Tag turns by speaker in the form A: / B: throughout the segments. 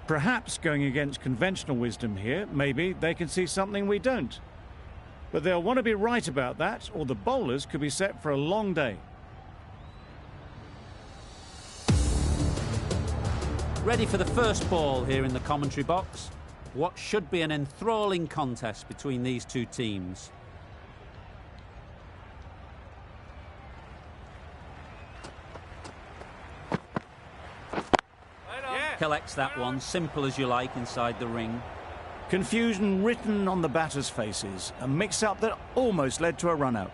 A: Perhaps going against conventional wisdom here, maybe they can see something we don't. But they'll want to be right about that, or the bowlers could be set for a long day.
B: Ready for the first ball here in the commentary box. What should be an enthralling contest between these two teams. Collects that one, simple as you like, inside the ring.
A: Confusion written on the batters' faces, a mix-up that almost led to a run-out.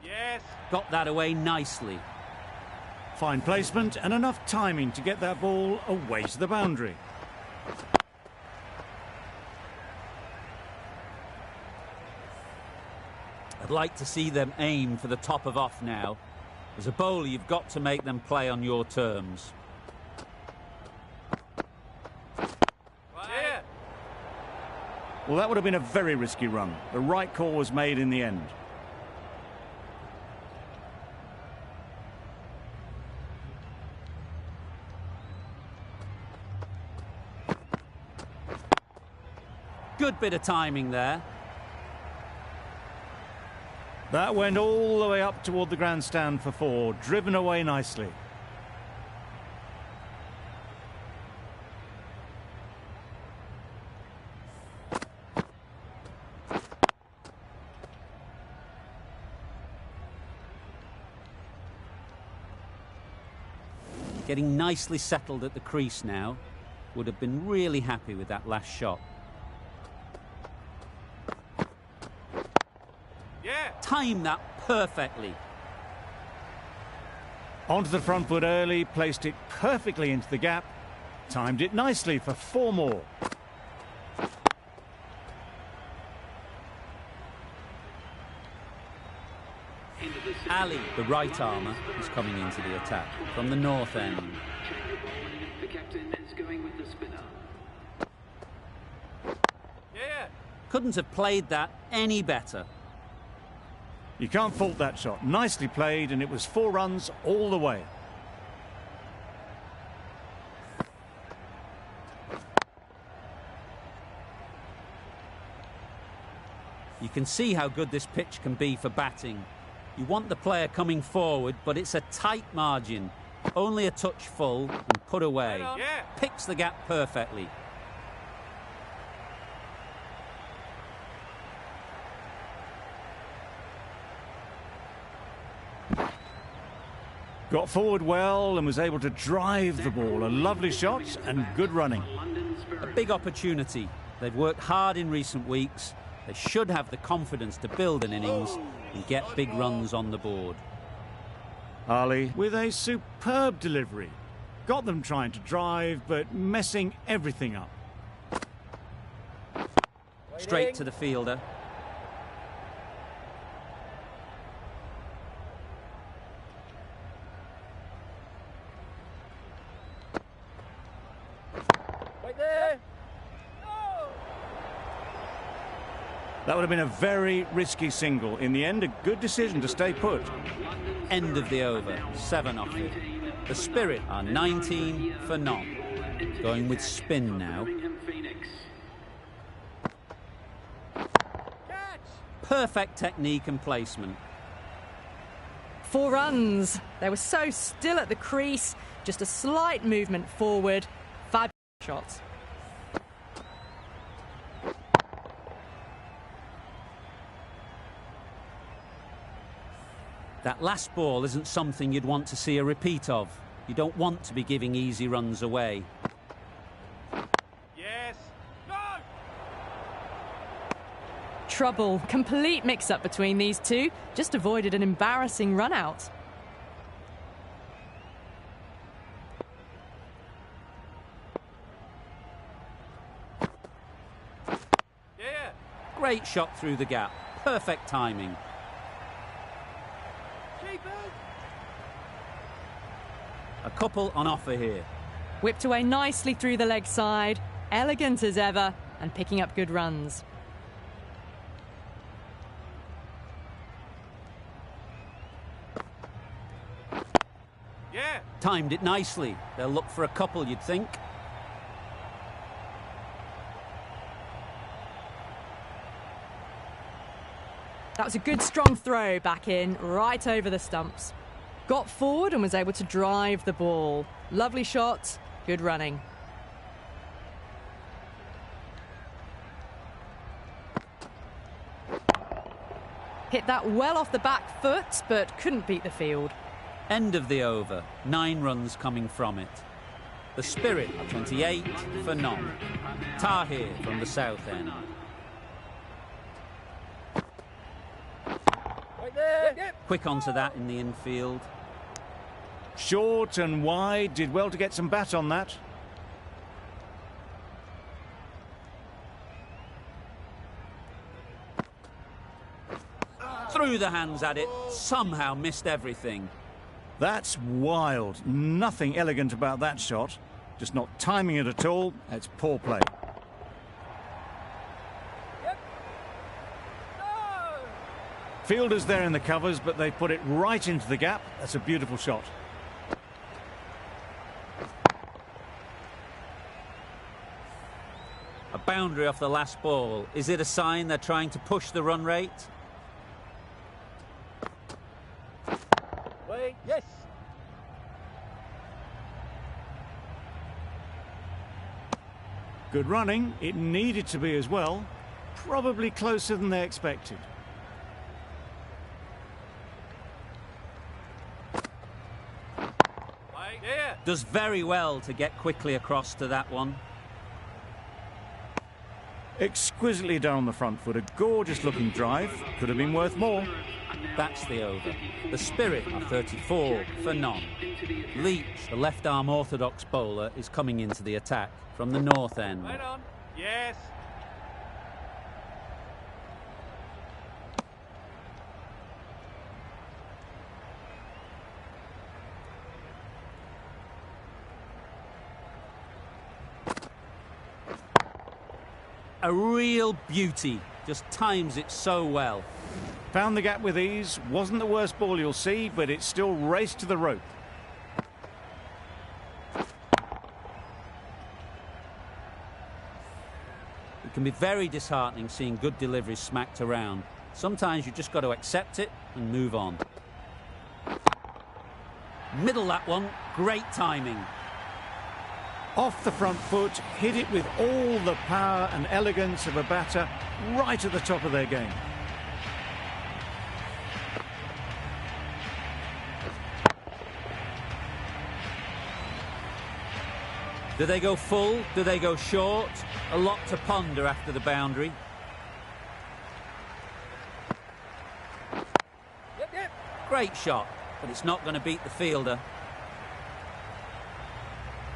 B: Yes. Got that away nicely.
A: Fine placement and enough timing to get that ball away to the boundary.
B: I'd like to see them aim for the top of off now. As a bowler, you've got to make them play on your terms.
A: Yeah. Well, that would have been a very risky run. The right call was made in the end.
B: Good bit of timing there.
A: That went all the way up toward the grandstand for 4, driven away nicely.
B: Getting nicely settled at the crease now. Would have been really happy with that last shot. Timed that perfectly.
A: Onto the front foot early, placed it perfectly into the gap, timed it nicely for 4 more.
B: Ali, the right armour, is coming into the attack from the north end.
C: The captain is going with the spinner.
B: Couldn't have played that any better.
A: You can't fault that shot. Nicely played, and it was 4 runs all the way.
B: You can see how good this pitch can be for batting. You want the player coming forward, but it's a tight margin. Only a touch full and put away. Picks the gap perfectly.
A: Got forward well and was able to drive the ball. A lovely shot and good running.
B: A big opportunity. They've worked hard in recent weeks. They should have the confidence to build an innings and get big runs on the board.
A: Ali with a superb delivery. Got them trying to drive, but messing everything up.
B: Straight to the fielder.
A: That would have been a very risky single. In the end, a good decision to stay put.
B: End of the over, 7 off it. The Spirit are 19 for none. Going with spin now. Perfect technique and placement.
D: 4 runs. They were so still at the crease. Just a slight movement forward. 5 shots.
B: That last ball isn't something you'd want to see a repeat of. You don't want to be giving easy runs away.
E: Yes. No.
D: Trouble. Complete mix-up between these two. Just avoided an embarrassing run-out.
E: Yeah.
B: Great shot through the gap. Perfect timing. A couple on offer here.
D: Whipped away nicely through the leg side. Elegant as ever and picking up good runs.
E: Yeah.
B: Timed it nicely. They'll look for a couple, you'd think.
D: That was a good strong throw back in, right over the stumps. Got forward and was able to drive the ball. Lovely shot, good running. Hit that well off the back foot, but couldn't beat the field.
B: End of the over. 9 runs coming from it. The Spirit, 28 for none. Tahir from the south end.
E: Right there. Yep.
B: Quick onto that in the infield.
A: Short and wide, did well to get some bat on that.
B: Through the hands at it, somehow missed everything.
A: That's wild. Nothing elegant about that shot. Just not timing it at all. It's poor play.
E: Yep. No.
A: Fielders there in the covers, but they put it right into the gap. That's a beautiful shot.
B: A boundary off the last ball. Is it a sign they're trying to push the run rate?
E: Wait. Yes.
A: Good running. It needed to be as well. Probably closer than they expected.
E: Right. Yeah.
B: Does very well to get quickly across to that one.
A: Exquisitely done on the front foot. A gorgeous looking drive. Could have been worth more.
B: That's the over. The Spirit are 34 for none. Leach, the left-arm orthodox bowler, is coming into the attack from the north end.
E: Right on. Yes.
B: A real beauty. Just times it so well.
A: Found the gap with ease. Wasn't the worst ball you'll see, but it still raced to the rope.
B: It can be very disheartening seeing good deliveries smacked around. Sometimes you just got to accept it and move on. Middle that one. Great timing.
A: Off the front foot, hit it with all the power and elegance of a batter right at the top of their game.
B: Do they go full? Do they go short? A lot to ponder after the boundary.
E: Yep. Yep.
B: Great shot, but it's not going to beat the fielder.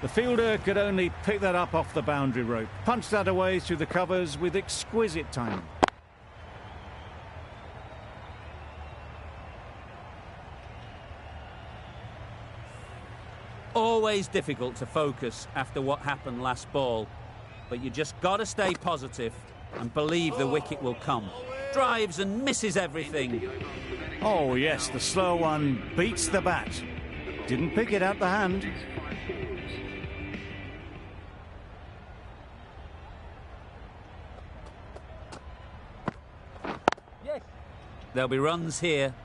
A: The fielder could only pick that up off the boundary rope. Punched that away through the covers with exquisite timing.
B: Always difficult to focus after what happened last ball, but you just got to stay positive and believe the wicket will come. Drives and misses everything.
A: Oh yes, the slow one beats the bat. Didn't pick it out the hand.
E: Yes.
B: There'll be runs here.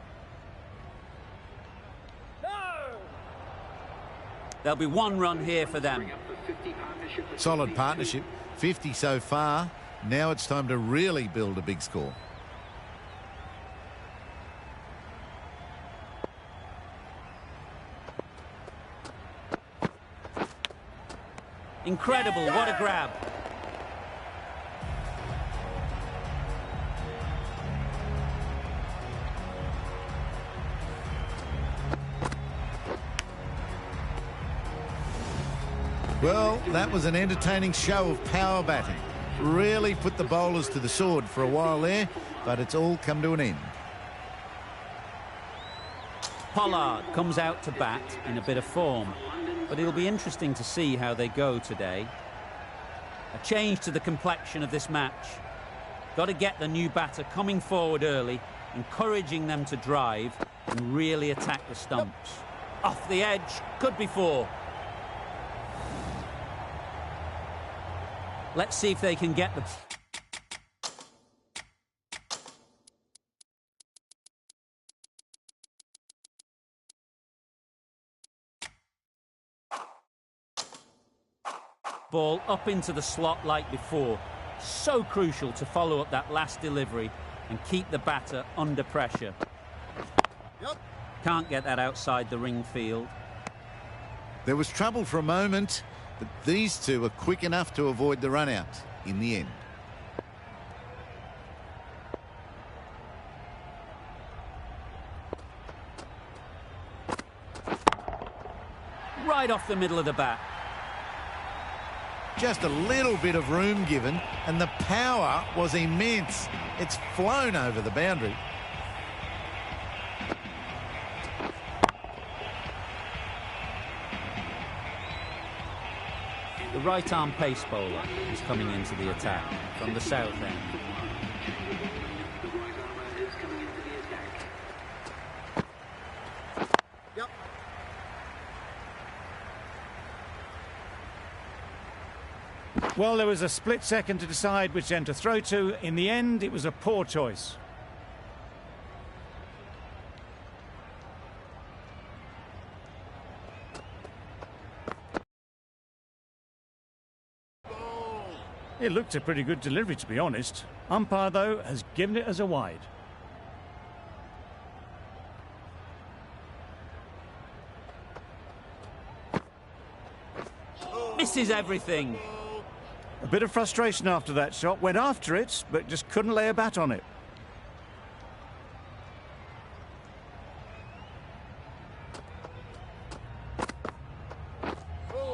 B: There'll be 1 run here for them.
F: Solid partnership. 50 so far. Now it's time to really build a big score.
B: Incredible, what a grab.
F: Well, that was an entertaining show of power batting. Really put the bowlers to the sword for a while there, but it's all come to an end.
B: Pollard comes out to bat in a bit of form, but it'll be interesting to see how they go today. A change to the complexion of this match. Got to get the new batter coming forward early, encouraging them to drive and really attack the stumps. Off the edge, could be 4. Let's see if they can get the... ball up into the slot like before. So crucial to follow up that last delivery and keep the batter under pressure. Can't get that outside the ring field.
F: There was trouble for a moment, but these two are quick enough to avoid the run out in the end.
B: Right off the middle of the bat.
F: Just a little bit of room given, and the power was immense. It's flown over the boundary.
B: The right-arm pace bowler is coming into the attack from the south end.
C: The right armour is coming into the attack.
A: Well, there was a split second to decide which end to throw to. In the end, it was a poor choice. It looked a pretty good delivery, to be honest. Umpire, though, has given it as a wide.
B: Misses everything.
A: A bit of frustration after that shot. Went after it, but just couldn't lay a bat on it.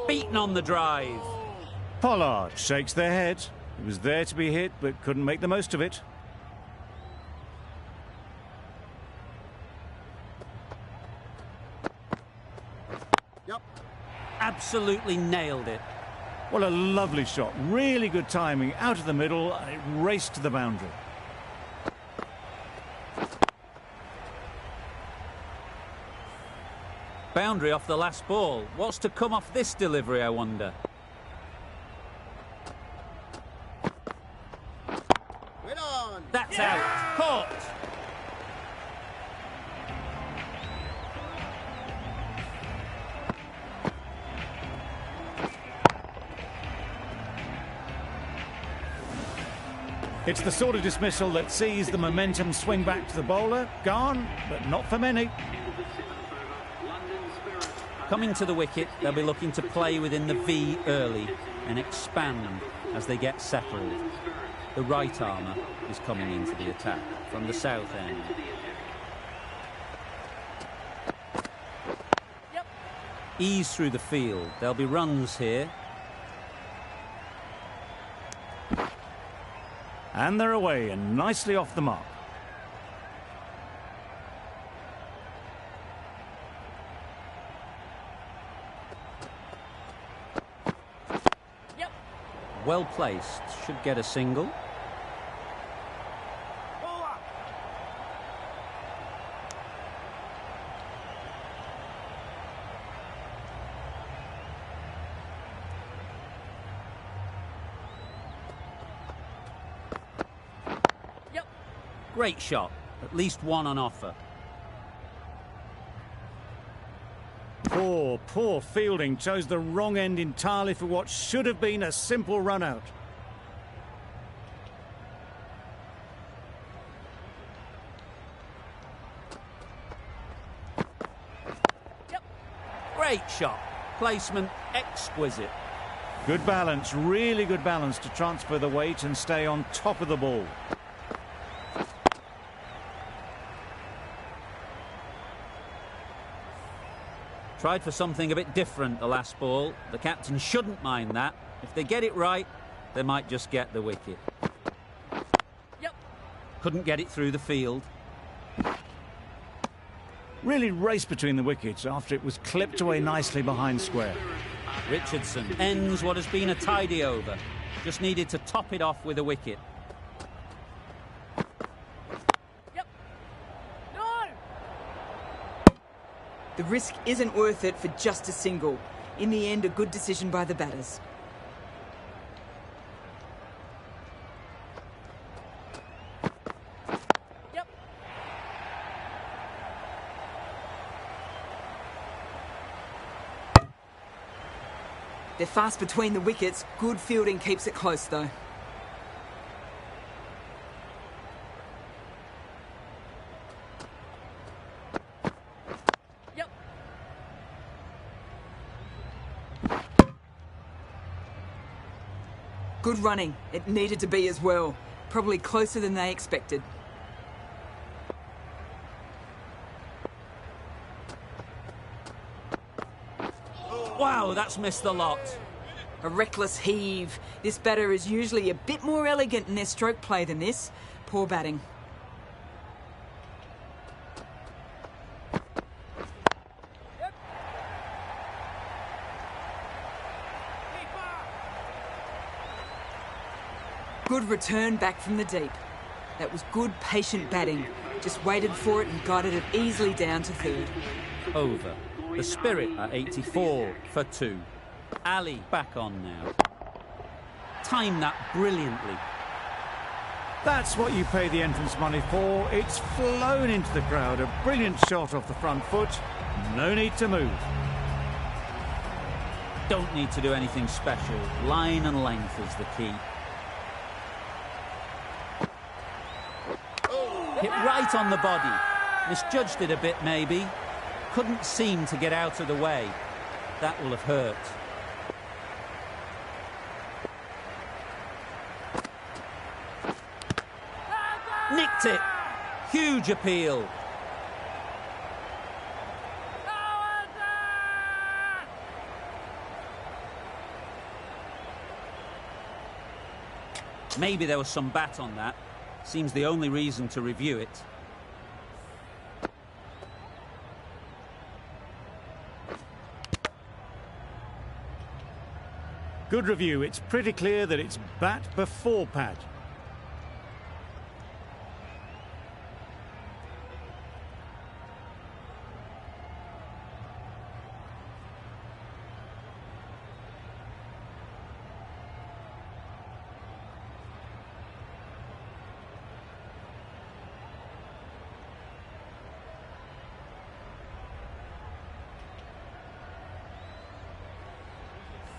B: Beaten on the drive.
A: Pollard shakes their head. It was there to be hit, but couldn't make the most of it.
B: Absolutely nailed it.
A: What a lovely shot. Really good timing. Out of the middle, and it raced to the boundary.
B: Boundary off the last ball. What's to come off this delivery, I wonder? That's out. Caught.
A: It's the sort of dismissal that sees the momentum swing back to the bowler. Gone, but not for many.
B: Coming to the wicket, they'll be looking to play within the V early and expand as they get settled. The right armour is coming into the attack from the south end. Ease through the field. There'll be runs here.
A: And they're away and nicely off the mark.
B: Well placed. Should get a single. Great shot. At least one on offer.
A: Poor fielding. Chose the wrong end entirely for what should have been a simple run out.
B: Great shot. Placement exquisite.
A: Good balance, really good balance to transfer the weight and stay on top of the ball.
B: Tried for something a bit different the last ball. The captain shouldn't mind that. If they get it right, they might just get the wicket. Couldn't get it through the field.
A: Really raced between the wickets after it was clipped away nicely behind square.
B: Richardson ends what has been a tidy over. Just needed to top it off with a wicket.
G: The risk isn't worth it for just a single. In the end, a good decision by the batters.
E: Yep.
G: They're fast between the wickets. Good fielding keeps it close, though.
E: Yep.
G: Good running. It needed to be as well. Probably closer than they expected.
B: Wow, that's missed a lot.
G: A reckless heave. This batter is usually a bit more elegant in their stroke play than this. Poor batting. Good return back from the deep. That was good, patient batting. Just waited for it and guided it easily down to third.
B: Over. The Spirit at 84 for 2. Ali back on now. Timed that brilliantly.
A: That's what you pay the entrance money for. It's flown into the crowd. A brilliant shot off the front foot. No need to move.
B: Don't need to do anything special. Line and length is the key. Hit right on the body. Misjudged it a bit, maybe. Couldn't seem to get out of the way. That will have hurt. Nicked it. Huge appeal. Maybe there was some bat on that. Seems the only reason to review it.
A: Good review. It's pretty clear that it's bat before pad.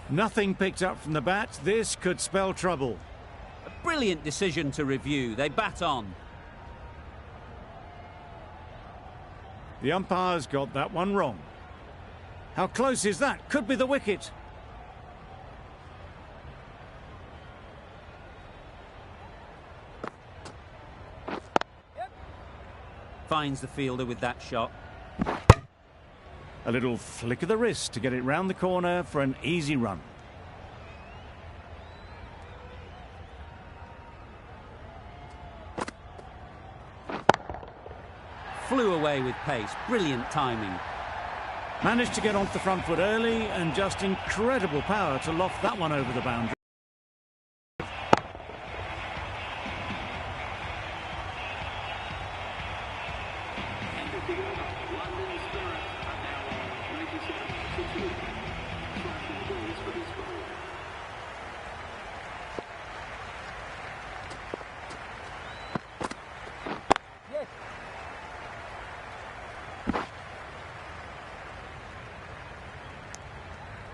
A: Nothing picked up from the bat. This could spell trouble.
B: A brilliant decision to review. They bat on.
A: The umpire's got that one wrong. How close is that? Could be the wicket.
B: Finds the fielder with that shot.
A: A little flick of the wrist to get it round the corner for an easy run.
B: Flew away with pace. Brilliant timing.
A: Managed to get onto the front foot early and just incredible power to loft that one over the boundary.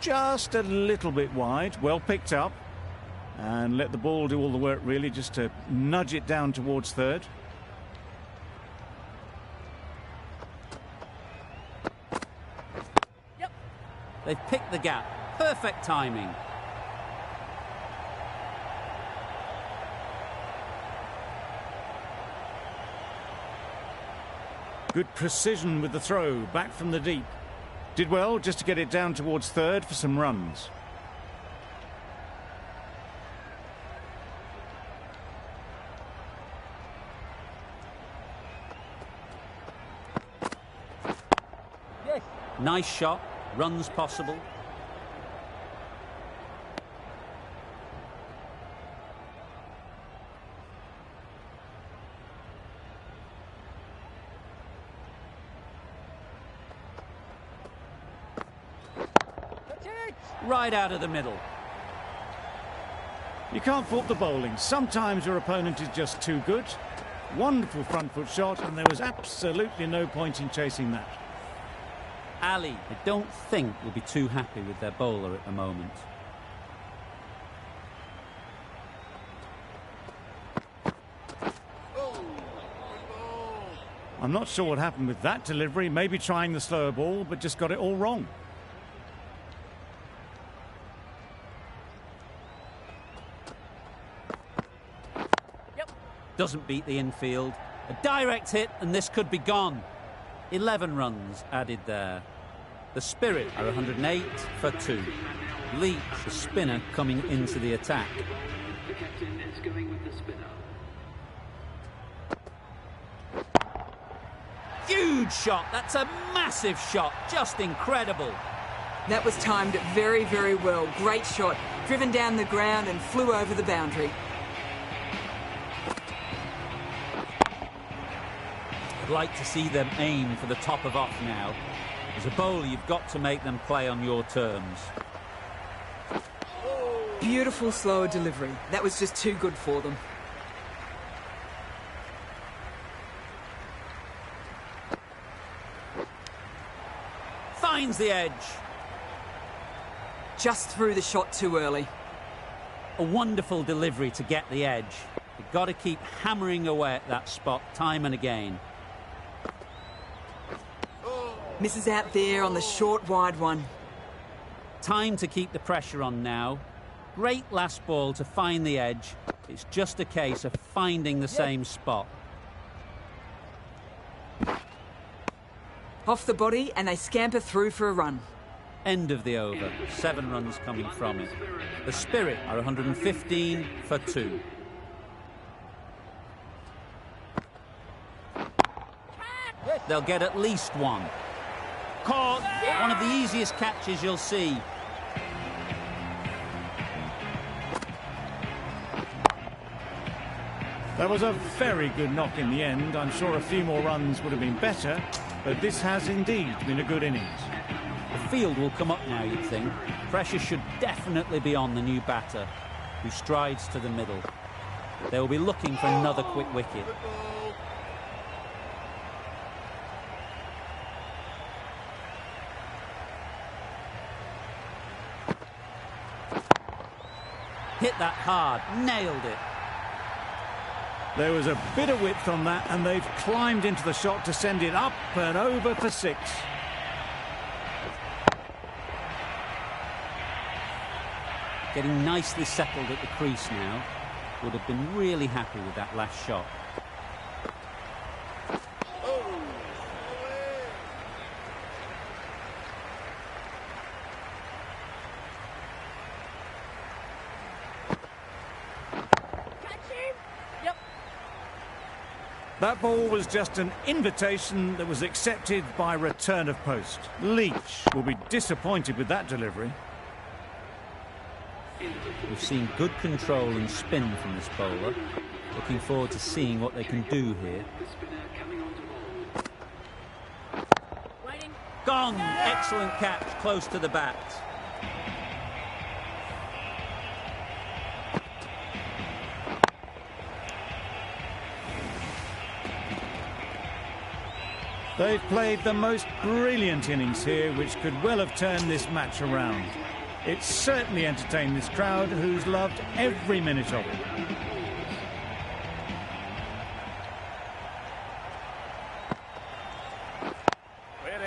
A: Just a little bit wide, well picked up, and let the ball do all the work really, just to nudge it down towards third.
B: Yep. They've picked the gap. Perfect timing.
A: Good precision with the throw, back from the deep. Did well just to get it down towards third for some runs.
E: Yes.
B: Nice shot. Runs possible. Right out of the middle.
A: You can't fault the bowling. Sometimes your opponent is just too good. Wonderful front foot shot, and there was absolutely no point in chasing that.
B: Ali, I don't think, will be too happy with their bowler at the moment.
A: I'm not sure what happened with that delivery. Maybe trying the slower ball, but just got it all wrong.
B: Doesn't beat the infield. A direct hit, and this could be gone. 11 runs added there. The Spirit are 108 for 2. Leach, the spinner, coming into the attack.
C: The captain is going with the spinner.
B: Huge shot. That's a massive shot. Just incredible.
G: That was timed very, very well. Great shot. Driven down the ground and flew over the boundary.
B: I'd like to see them aim for the top of off now. As a bowler, you've got to make them play on your terms.
G: Beautiful slower delivery. That was just too good for them.
B: Finds the edge.
G: Just threw the shot too early.
B: A wonderful delivery to get the edge. You've got to keep hammering away at that spot time and again.
G: Misses out there on the short, wide one.
B: Time to keep the pressure on now. Great last ball to find the edge. It's just a case of finding the same spot.
G: Off the body, and they scamper through for a run.
B: End of the over. 7 runs coming from it. The Spirit are 115 for 2. They'll get at least 1. Caught. One of the easiest catches you'll see.
A: That was a very good knock in the end. I'm sure a few more runs would have been better, but this has indeed been a good innings.
B: The field will come up now, you'd think. Pressure should definitely be on the new batter, who strides to the middle. They will be looking for another quick wicket. Hit that hard, nailed it.
A: There was a bit of width on that, and they've climbed into the shot to send it up and over for 6.
B: Getting nicely settled at the crease now. Would have been really happy with that last shot.
A: That ball was just an invitation that was accepted by return of post. Leach will be disappointed with that delivery.
B: We've seen good control and spin from this bowler. Looking forward to seeing what they can do here. Gone! Excellent catch, close to the bat.
A: They've played the most brilliant innings here, which could well have turned this match around. It's certainly entertained this crowd, who's loved every minute of it.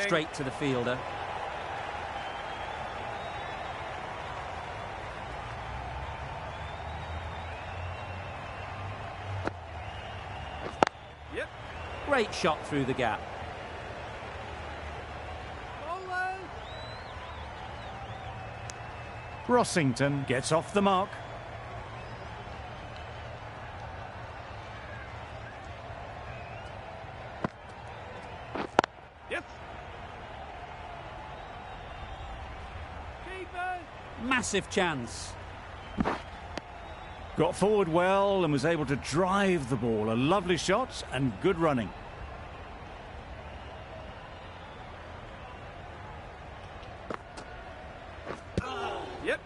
B: Straight to the fielder. Great shot through the gap.
A: Rossington gets off the mark.
B: Massive chance.
A: Got forward well and was able to drive the ball. A lovely shot and good running.
E: Yep.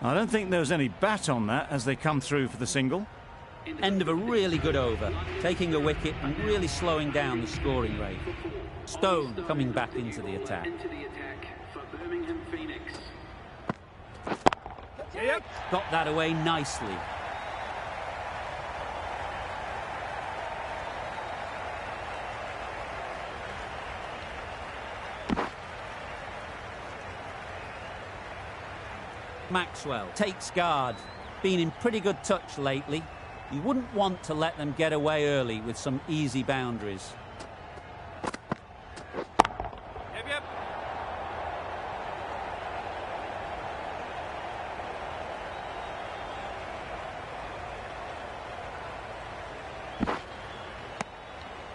A: I don't think there was any bat on that as they come through for the single.
B: End of a really good over, taking a wicket and really slowing down the scoring rate. Stone coming back into the attack.
C: Into the attack for Birmingham Phoenix.
E: Yep.
B: Got that away nicely. Maxwell takes guard. Been in pretty good touch lately. You wouldn't want to let them get away early with some easy boundaries.
E: Yep.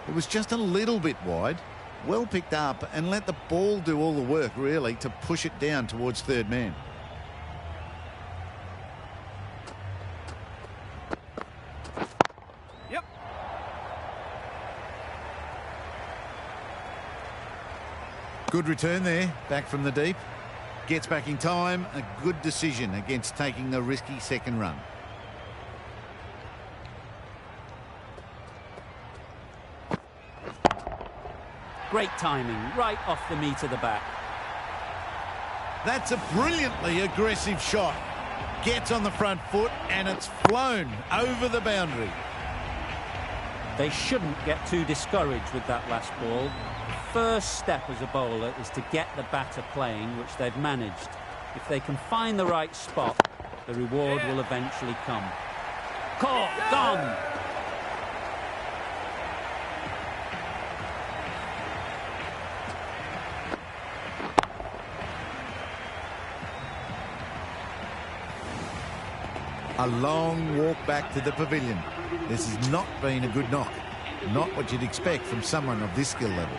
F: It was just a little bit wide. Well picked up and let the ball do all the work, really, to push it down towards third man.
E: Yep.
F: Good return there, back from the deep. Gets back in time, a good decision against taking the risky second run.
B: Great timing, right off the meat of the bat.
F: That's a brilliantly aggressive shot. Gets on the front foot and it's flown over the boundary.
B: They shouldn't get too discouraged with that last ball. The first step as a bowler is to get the batter playing, which they've managed. If they can find the right spot, the reward will eventually come. Caught, gone!
F: A long walk back to the pavilion. This has not been a good knock. Not what you'd expect from someone of this skill level.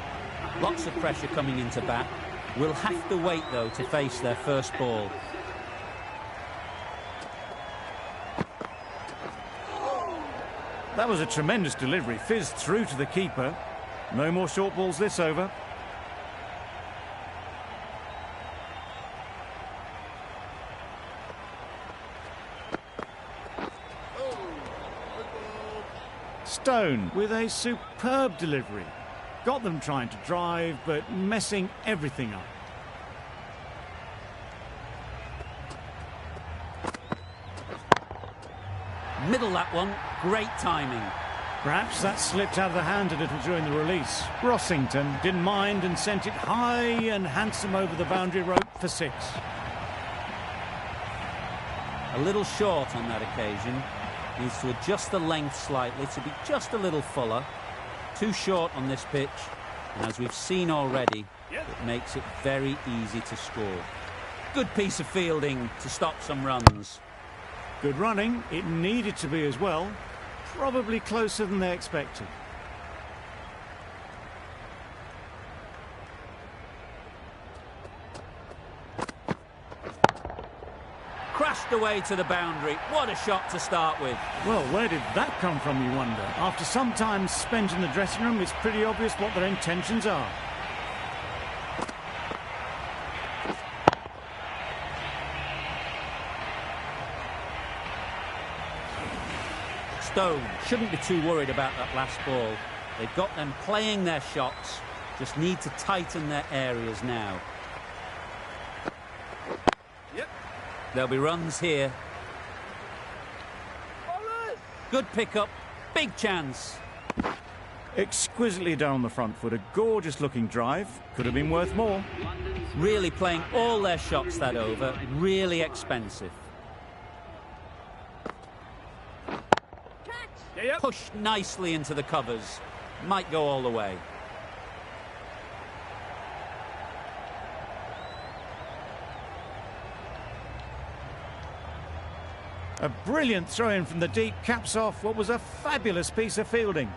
B: Lots of pressure coming into bat. Will have to wait, though, to face their first ball.
A: That was a tremendous delivery. Fizzed through to the keeper. No more short balls this over. Stone with a superb delivery. Got them trying to drive, but messing everything up.
B: Middle that one. Great timing.
A: Perhaps that slipped out of the hand a little during the release. Rossington didn't mind and sent it high and handsome over the boundary rope for 6.
B: A little short on that occasion. Needs to adjust the length slightly to be just a little fuller. Too short on this pitch, and as we've seen already, it makes it very easy to score. Good piece of fielding to stop some runs.
A: Good running. It needed to be as well. Probably closer than they expected.
B: Crashed away to the boundary. What a shot to start with.
A: Well, where did that come from, you wonder? After some time spent in the dressing room, it's pretty obvious what their intentions are.
B: Stone shouldn't be too worried about that last ball. They've got them playing their shots. Just need to tighten their areas now. There'll be runs here. Good pickup. Big chance.
A: Exquisitely done on the front foot. A gorgeous looking drive. Could have been worth more.
B: Really playing all their shots that over. Really expensive. Pushed nicely into the covers. Might go all the way.
A: A brilliant throw-in from the deep caps off what was a fabulous piece of fielding.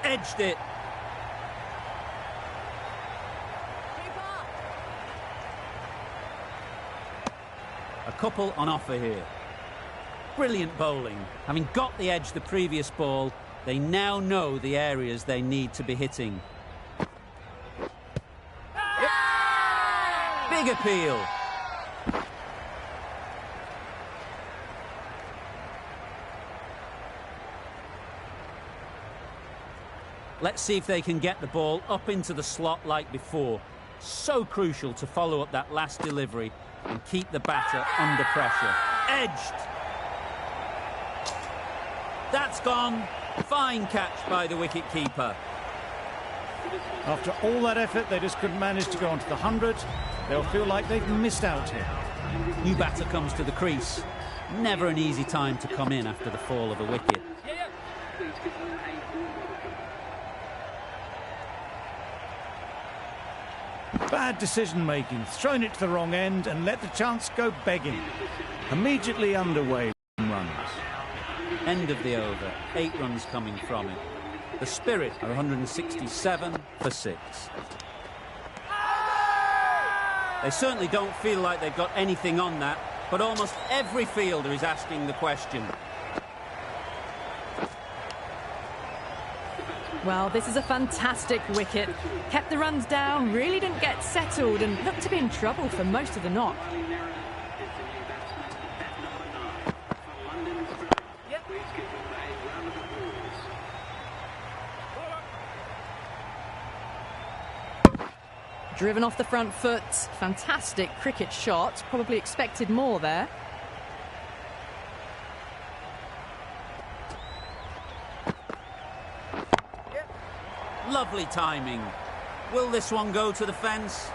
B: Edged it. A couple on offer here. Brilliant bowling. Having got the edge the previous ball, they now know the areas they need to be hitting. Yep. Big appeal. Let's see if they can get the ball up into the slot like before. So crucial to follow up that last delivery and keep the batter under pressure. Edged. That's gone. Fine catch by the wicket-keeper.
A: After all that effort, they just couldn't manage to go onto the 100. They'll feel like they've missed out here.
B: New batter comes to the crease. Never an easy time to come in after the fall of a wicket.
A: Bad decision-making, thrown it to the wrong end and let the chance go begging. Immediately underway runs.
B: End of the over, 8 runs coming from it. The Spirit are 167 for 6. They certainly don't feel like they've got anything on that, but almost every fielder is asking the question.
D: Well, this is a fantastic wicket. Kept the runs down, really didn't get settled and looked to be in trouble for most of the knock. Driven off the front foot, fantastic cricket shot, probably expected more there.
B: Lovely timing. Will this one go to the fence?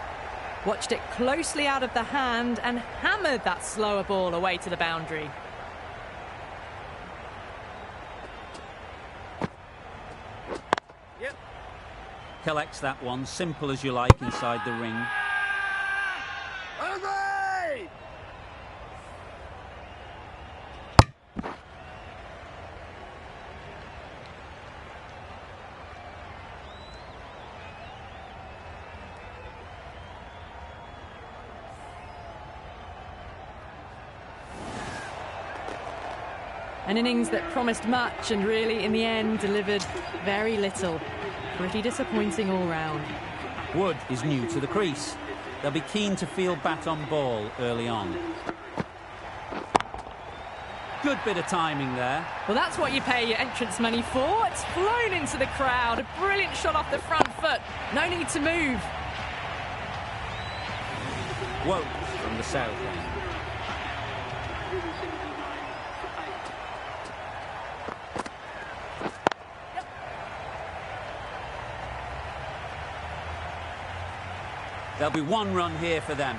D: Watched it closely out of the hand and hammered that slower ball away to the boundary.
B: Collects that one, simple as you like, inside the ring.
D: An innings that promised much and really, in the end, delivered very little. Pretty disappointing all round.
B: Wood is new to the crease. They'll be keen to field bat on ball early on. Good bit of timing there.
D: Well, that's what you pay your entrance money for. It's flown into the crowd. A brilliant shot off the front foot. No need to move.
B: Woke from the south end. There'll be 1 run here for them.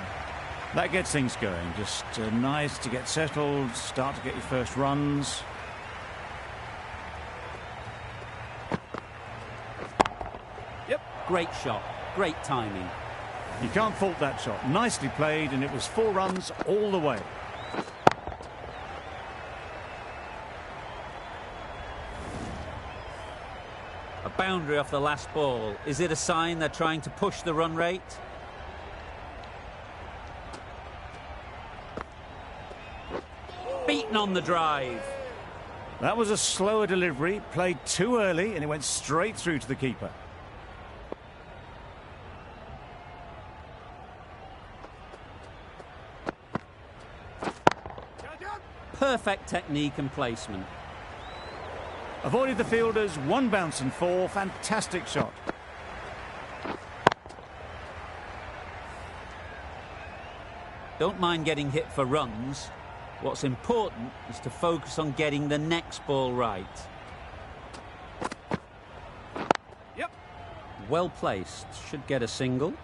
A: That gets things going. Just nice to get settled, start to get your first runs.
B: Yep. Great shot. Great timing.
A: You can't fault that shot. Nicely played, and it was 4 runs all the way.
B: A boundary off the last ball. Is it a sign they're trying to push the run rate? Beaten on the drive.
A: That was a slower delivery, played too early, and it went straight through to the keeper.
B: Perfect technique and placement.
A: Avoided the fielders, 1 bounce and 4. Fantastic shot.
B: Don't mind getting hit for runs. What's important is to focus on getting the next ball right. Yep. Well placed. Should get a single.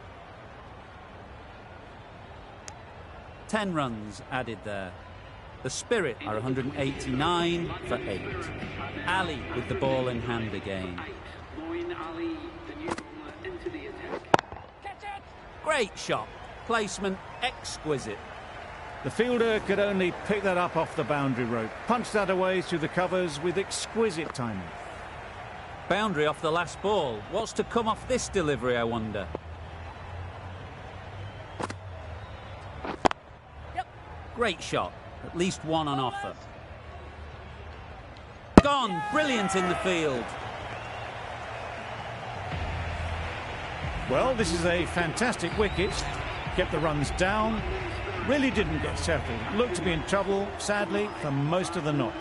B: 10 runs added there. The Spirit are 189 for 8. Ali with the ball in hand again. Great shot. Placement exquisite.
A: The fielder could only pick that up off the boundary rope. Punched that away through the covers with exquisite timing.
B: Boundary off the last ball. What's to come off this delivery, I wonder? Yep. Great shot. At least 1 on offer. Gone. Brilliant in the field.
A: Well, this is a fantastic wicket. Kept the runs down. Really didn't get settled. Looked to be in trouble, sadly, for most of the knock.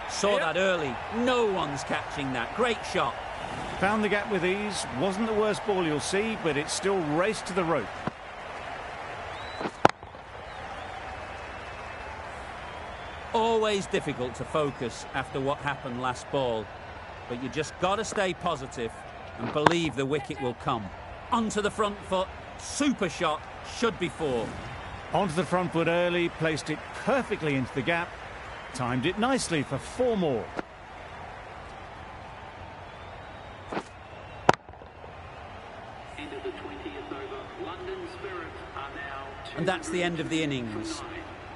B: Saw that early. No one's catching that. Great shot.
A: Found the gap with ease. Wasn't the worst ball you'll see, but it still raced to the rope.
B: Always difficult to focus after what happened last ball, but you just got to stay positive and believe the wicket will come. Onto the front foot. Super shot. Should be 4.
A: Onto the front foot early, placed it perfectly into the gap. Timed it nicely for 4 more.
C: End of the 20th over. London Spirit are now
B: And that's the end of the innings.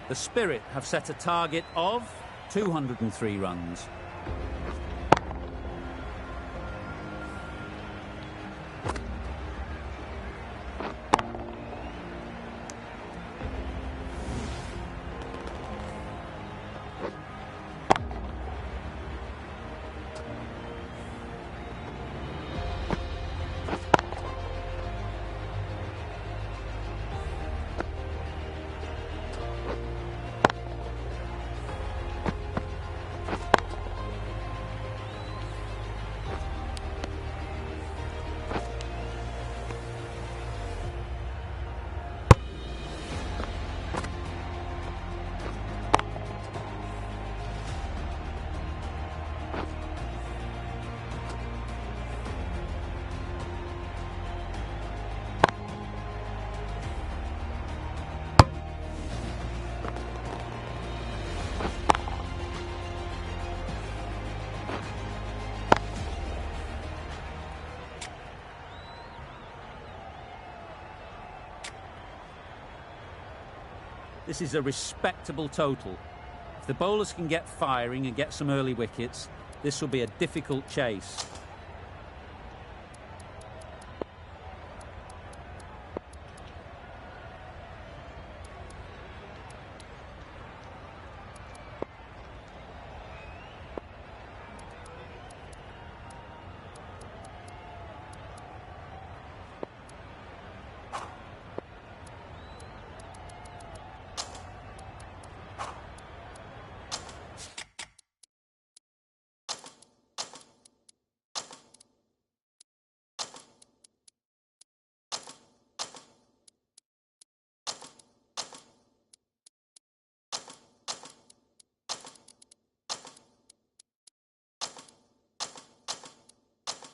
B: The Spirit have set a target of 203 runs. This is a respectable total. If the bowlers can get firing and get some early wickets, this will be a difficult chase.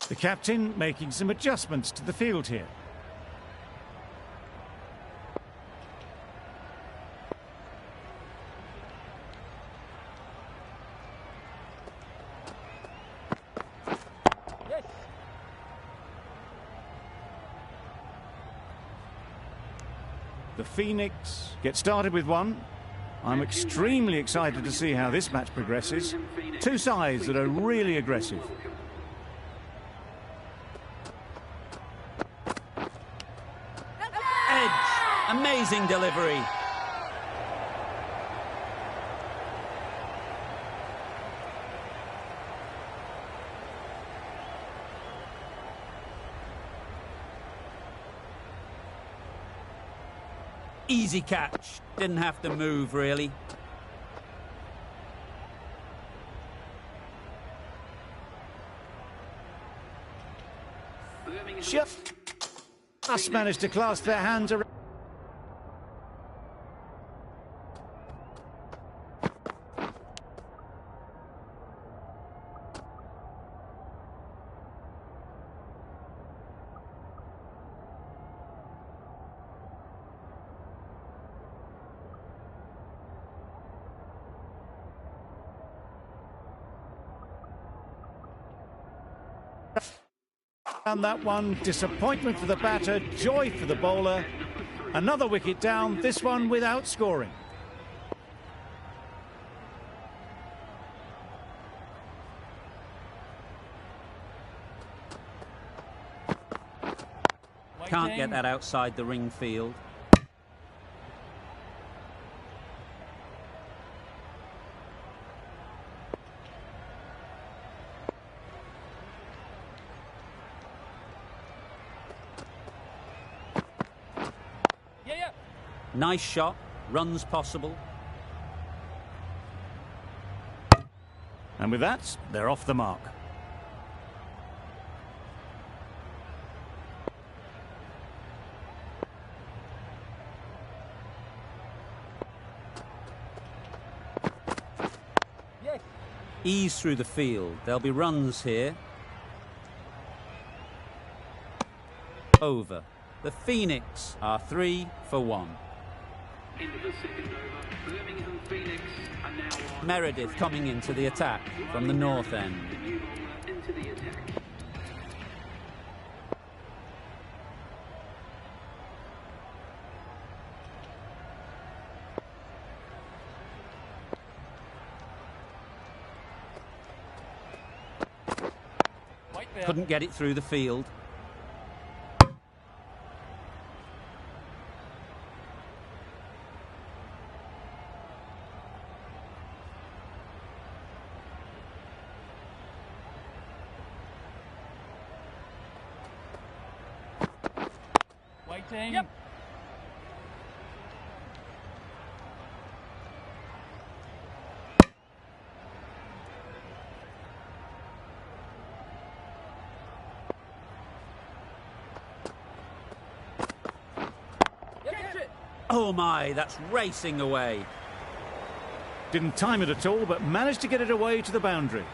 A: The captain making some adjustments to the field here.
E: Yes.
A: The Phoenix get started with 1. I'm extremely excited to see how this match progresses. 2 sides that are really aggressive.
B: Amazing delivery. Easy catch. Didn't have to move, really.
A: Just managed to clasp their hands around. And that one, disappointment for the batter, joy for the bowler. Another wicket down, this one without scoring.
B: Can't get that outside the ring field. Nice shot, runs possible.
A: And with that, they're off the mark.
B: Ease through the field. There'll be runs here. Over. The Phoenix are 3 for 1.
C: Into the second over, Birmingham Phoenix are now on.
B: Meredith coming into the attack from the north end.
C: The new bowler into the attack.
B: Couldn't get it through the field.
E: Yep.
B: Oh my, that's racing away.
A: Didn't time it at all, but managed to get it away to the boundary.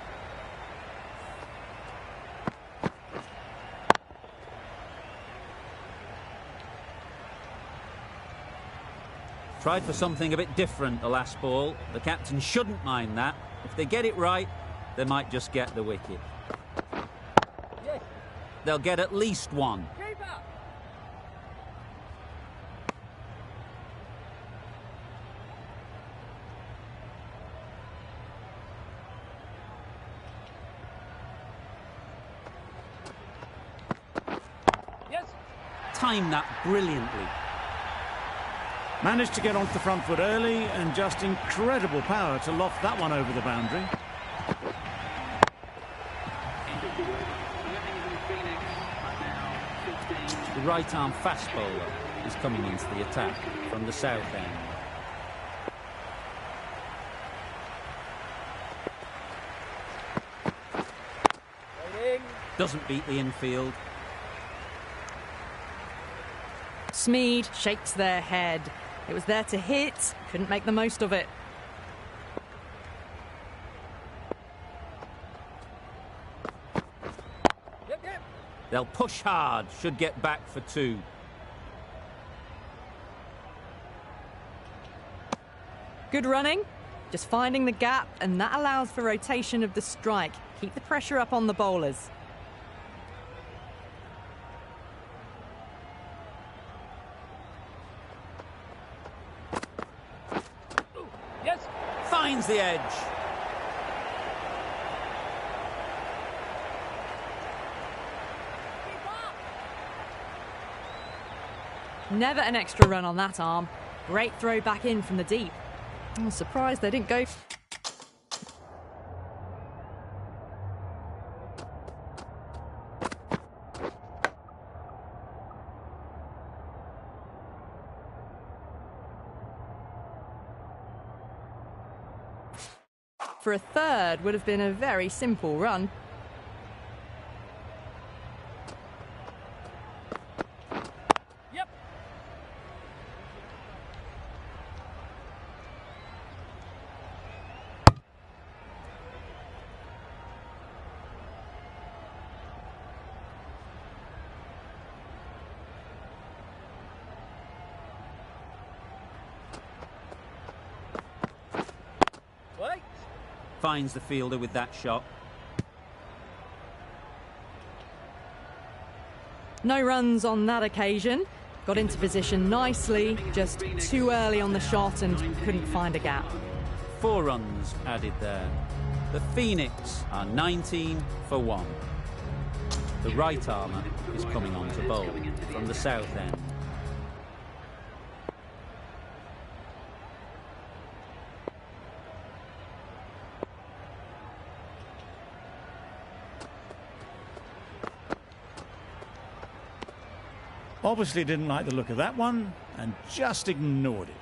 B: Tried for something a bit different the last ball. The captain shouldn't mind that. If they get it right, they might just get the wicket.
E: Yes.
B: They'll get at least one.
E: Keeper. Yes.
B: Timed that brilliantly.
A: Managed to get onto the front foot early and just incredible power to loft that one over the boundary.
B: The right-arm fast bowler is coming into the attack from the south end. Doesn't beat the infield.
D: Smead shakes their head. It was there to hit, couldn't make the most of it.
E: Yep.
B: They'll push hard, should get back for 2.
D: Good running, just finding the gap, and that allows for rotation of the strike. Keep the pressure up on the bowlers.
E: Yes.
B: Finds the edge.
D: Never an extra run on that arm. Great throw back in from the deep. I'm surprised they didn't go. For a third would have been a very simple run.
E: Yep. Wait.
B: Finds the fielder with that shot.
D: No runs on that occasion. Got into position nicely, just too early on the shot and couldn't find a gap.
B: 4 runs added there. The Phoenix are 19 for 1. The right armour is coming on to bowl from the south end.
A: Obviously didn't like the look of that one and just ignored it.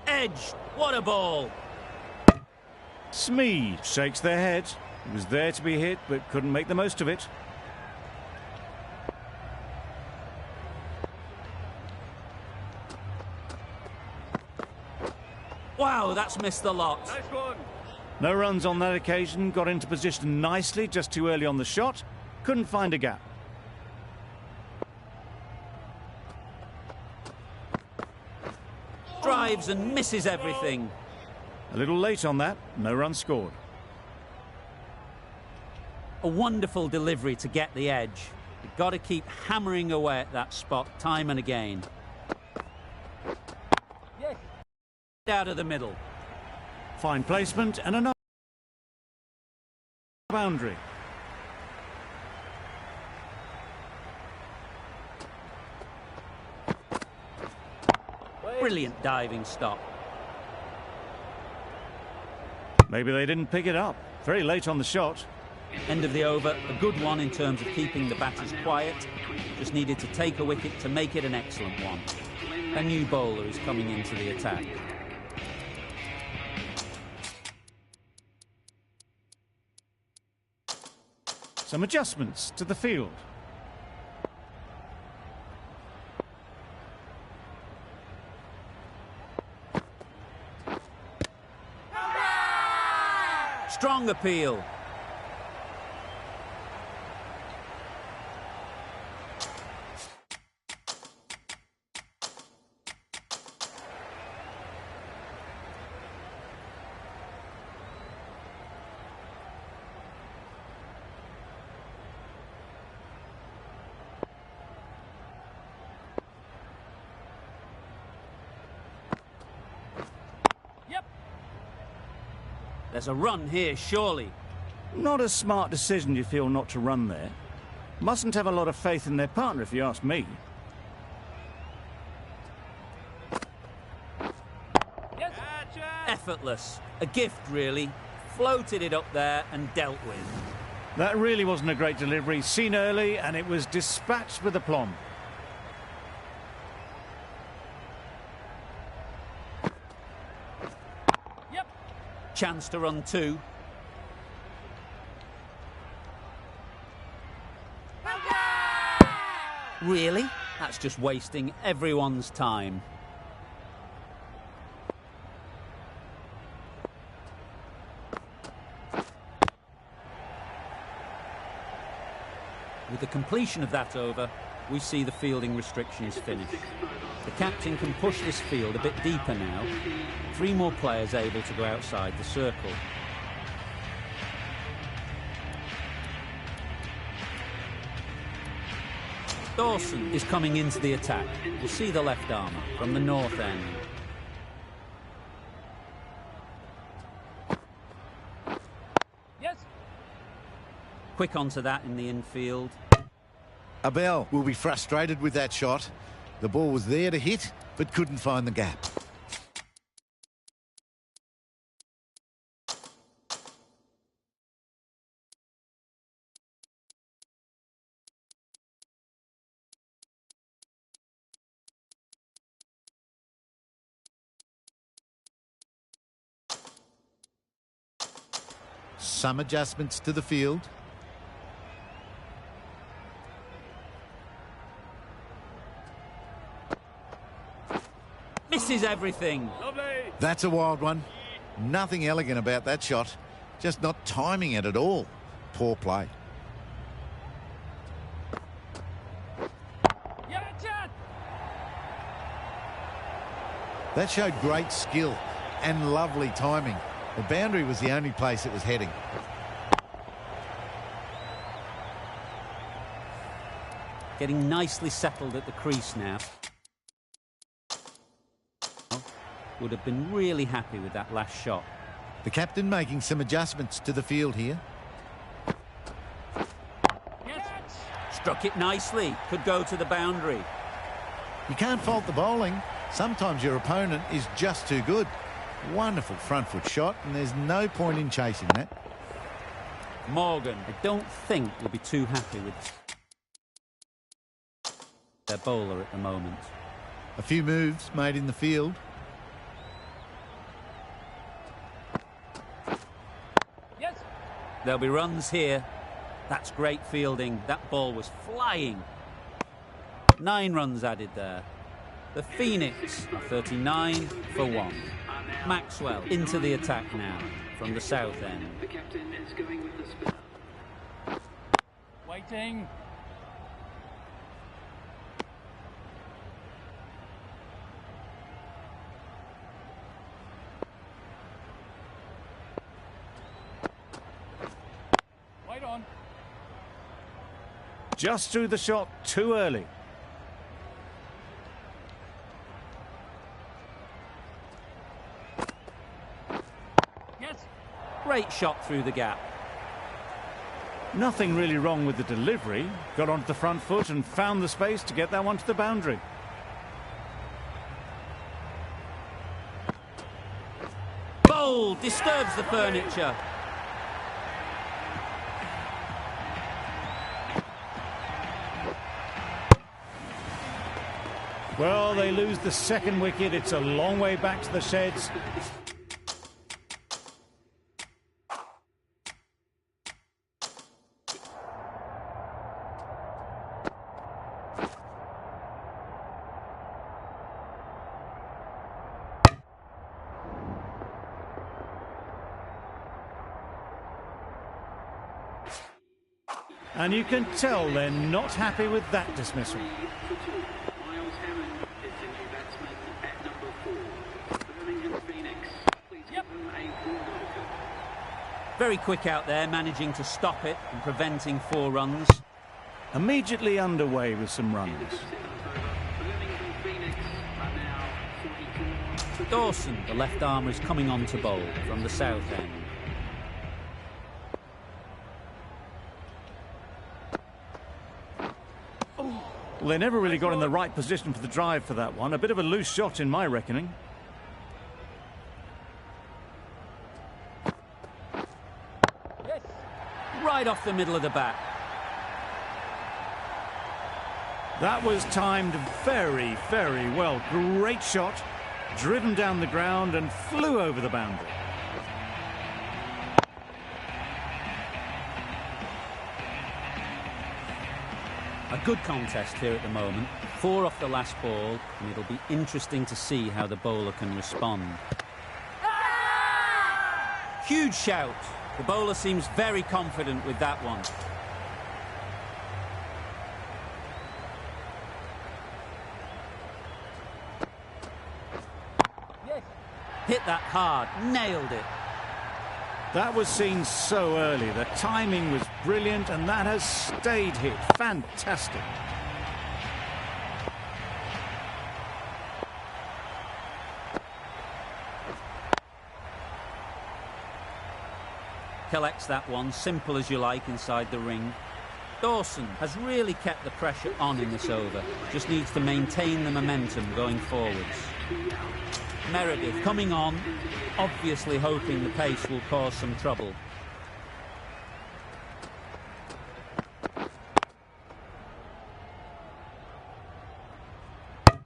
B: Edge, what a ball!
A: Smee shakes their head. It was there to be hit, but couldn't make the most of it.
B: Wow, that's missed the lot.
E: Nice one.
A: No runs on that occasion, got into position nicely, just too early on the shot. Couldn't find a gap.
B: Drives and misses everything.
A: A little late on that, no run scored.
B: A wonderful delivery to get the edge. You've got to keep hammering away at that spot time and again.
E: Yes.
B: Out of the middle.
A: Fine placement and another boundary.
B: Brilliant diving stop.
A: Maybe they didn't pick it up. Very late on the shot.
B: End of the over, a good one in terms of keeping the batters quiet. Just needed to take a wicket to make it an excellent one. A new bowler is coming into the attack.
A: Some adjustments to the field.
B: Strong appeal. There's a run here, surely.
A: Not a smart decision, you feel, not to run there. Mustn't have a lot of faith in their partner, if you ask me.
E: Yes.
B: Effortless. A gift, really. Floated it up there and dealt with.
A: That really wasn't a great delivery. Seen early, and it was dispatched with aplomb.
B: Chance to run two. Really? That's just wasting everyone's time. With the completion of that over, we see the fielding restriction is finished. The captain can push this field a bit deeper now. 3 more players able to go outside the circle. Dawson is coming into the attack. We'll see the left armour from the north end.
E: Yes.
B: Quick onto that in the infield.
F: Abel will be frustrated with that shot. The ball was there to hit, but couldn't find the gap. Some adjustments to the field.
B: Misses everything.
E: Lovely.
F: That's a wild one. Nothing elegant about that shot. Just not timing it at all. Poor play. That showed great skill and lovely timing. The boundary was the only place it was heading.
B: Getting nicely settled at the crease now. would have been really happy with that last shot.
F: The captain making some adjustments to the field here.
B: Struck it nicely. Could go to the boundary.
F: You can't fault the bowling. Sometimes your opponent is just too good. Wonderful front foot shot, and there's no point in chasing that.
B: Morgan, I don't think will be too happy with their bowler at the moment.
F: A few moves made in the field.
E: Yes.
B: There'll be runs here. That's great fielding. That ball was flying. 9 runs added there. The Phoenix, 39 for 1. Maxwell into the attack now from the south end.
C: The captain is going with the spinner.
E: Waiting. Wait on.
A: Just threw the shot too early.
E: Yes.
B: Great shot through the gap.
A: Nothing really wrong with the delivery. Got onto the front foot and found the space to get that one to the boundary.
B: Bowl disturbs the furniture.
A: Well, they lose the second wicket. It's a long way back to the sheds. And you can tell they're not happy with that dismissal.
C: Miles Hammond is the new batsman at number 4. Birmingham Phoenix. Please give them a warm welcome.
B: Very quick out there, managing to stop it and preventing 4 runs.
A: Immediately underway with some runs.
C: Birmingham Phoenix are now 44.
B: Dawson, the left armer, is coming on to bowl from the south end.
A: Well, they never really got in the right position for the drive for that one. A bit of a loose shot in my reckoning.
E: Yes.
B: Right off the middle of the bat.
A: That was timed very, very well. Great shot. Driven down the ground and flew over the boundary.
B: A good contest here at the moment. 4 off the last ball, and it'll be interesting to see how the bowler can respond. Huge shout. The bowler seems very confident with that one.
E: Yes.
B: Hit that hard, nailed it.
A: That was seen so early. The timing was brilliant, and that has stayed hit. Fantastic.
B: Collects that one, simple as you like, inside the ring. Dawson has really kept the pressure on in this over. Just needs to maintain the momentum going forwards. Meredith coming on, obviously hoping the pace will cause some trouble.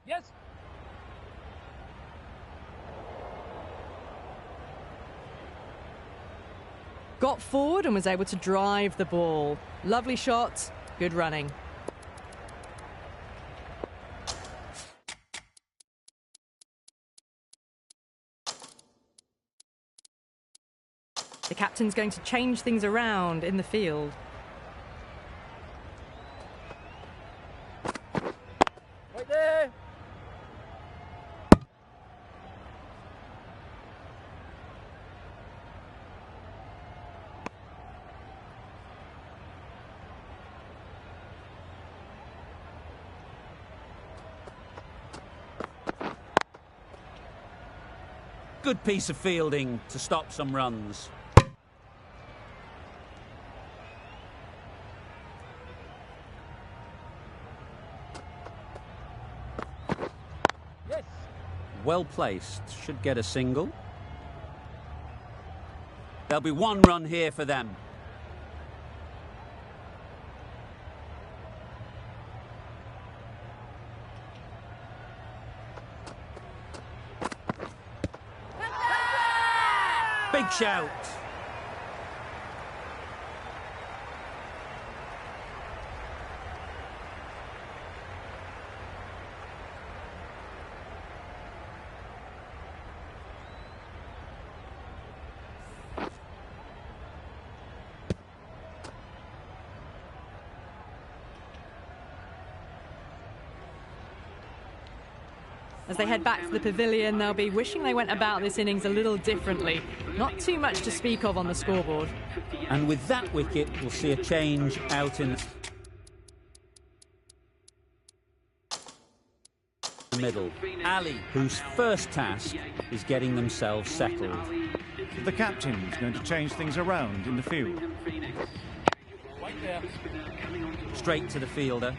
E: Yes.
D: Got forward and was able to drive the ball. Lovely shot, good running. The captain's going to change things around in the field.
E: Right there.
B: Good piece of fielding to stop some runs.
E: Yes.
B: Well placed. Should get a single. There'll be one run here for them. Big shout.
D: As they head back to the pavilion, they'll be wishing they went about this innings a little differently. Not too much to speak of on the scoreboard.
B: And with that wicket, we'll see a change out in the middle. Ali, whose first task is getting themselves settled.
A: The captain's going to change things around in the field.
E: Right there.
B: Straight to the fielder.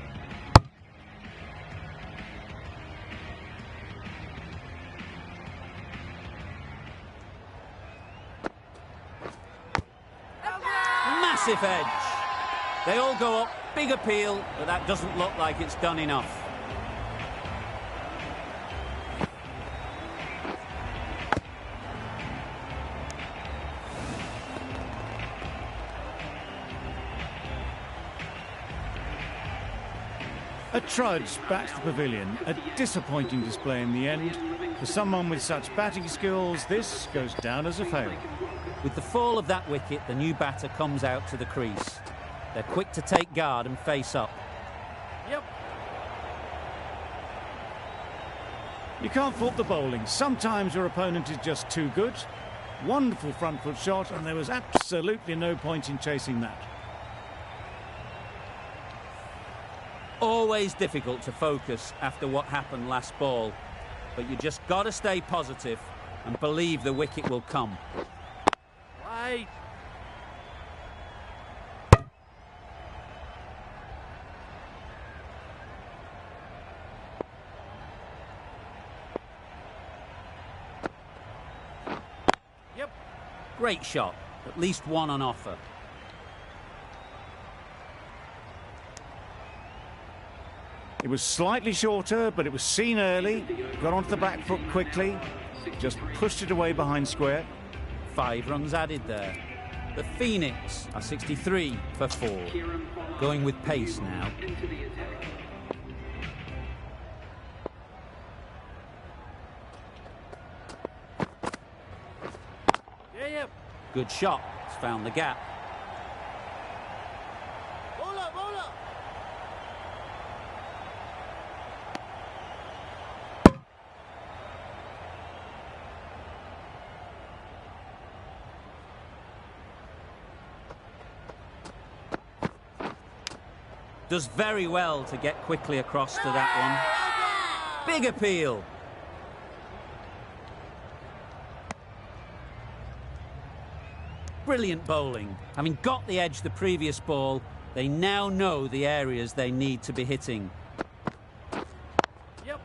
B: Massive edge. They all go up, big appeal, but that doesn't look like it's done enough.
A: A trudge back to the pavilion. A disappointing display in the end. For someone with such batting skills, this goes down as a fail.
B: With the fall of that wicket, the new batter comes out to the crease. They're quick to take guard and face up.
E: Yep.
A: You can't fault the bowling. Sometimes your opponent is just too good. Wonderful front foot shot, and there was absolutely no point in chasing that.
B: Always difficult to focus after what happened last ball, but you just got to stay positive and believe the wicket will come.
E: Right. Yep.
B: Great shot, at least one on offer.
A: It was slightly shorter, but it was seen early. Got onto the back foot quickly. Just pushed it away behind square.
B: 5 runs added there. The Phoenix are 63 for 4. Going with pace now.
E: Yeah.
B: Good shot. It's found the gap.
E: Bowler.
B: Does very well to get quickly across to that one. Big appeal. Brilliant bowling. Having got the edge the previous ball, they now know the areas they need to be hitting.
E: Yep.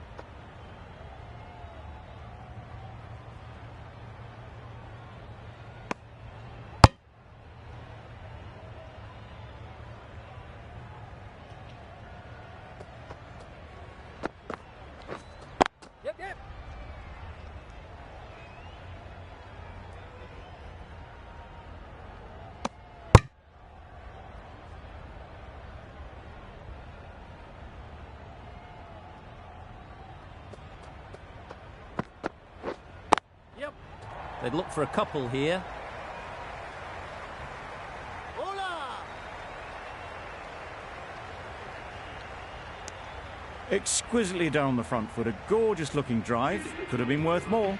E: Yep.
B: They'd look for a couple here.
A: Exquisitely down the front foot. A gorgeous looking drive. Could have been worth more.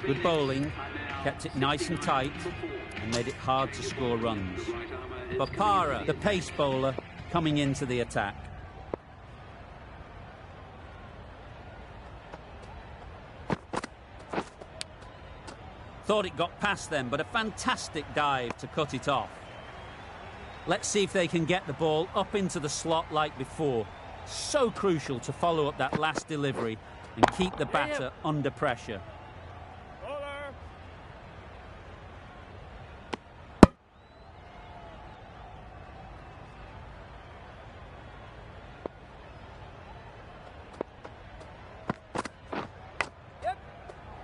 B: Good bowling. Kept it nice and tight and made it hard to score runs. Bapara, the pace bowler, coming into the attack. Thought it got past them, but a fantastic dive to cut it off. Let's see if they can get the ball up into the slot like before. So crucial to follow up that last delivery and keep the batter under pressure.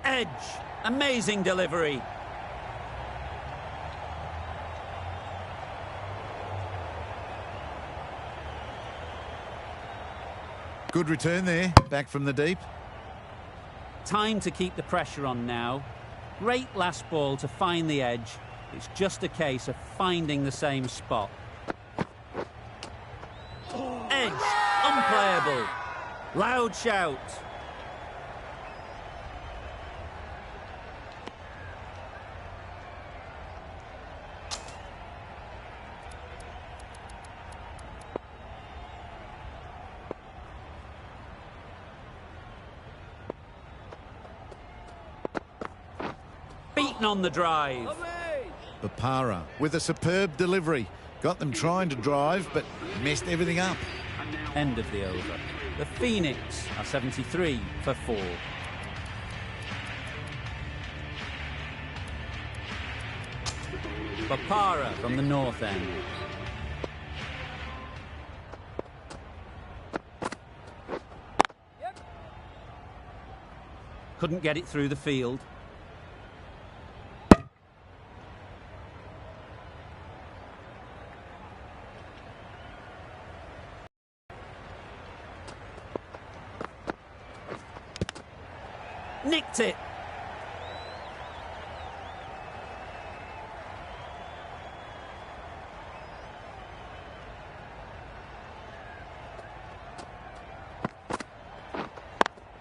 B: Edge. Amazing delivery.
F: Good return there, back from the deep.
B: Time to keep the pressure on now. Great last ball to find the edge. It's just a case of finding the same spot. Edge. Unplayable. Loud shout. Beaten on the drive.
F: Bapara with a superb delivery. Got them trying to drive, but messed everything up.
B: End of the over. The Phoenix are 73 for 4. Bapara from the north end. Couldn't get it through the field. Nicked it.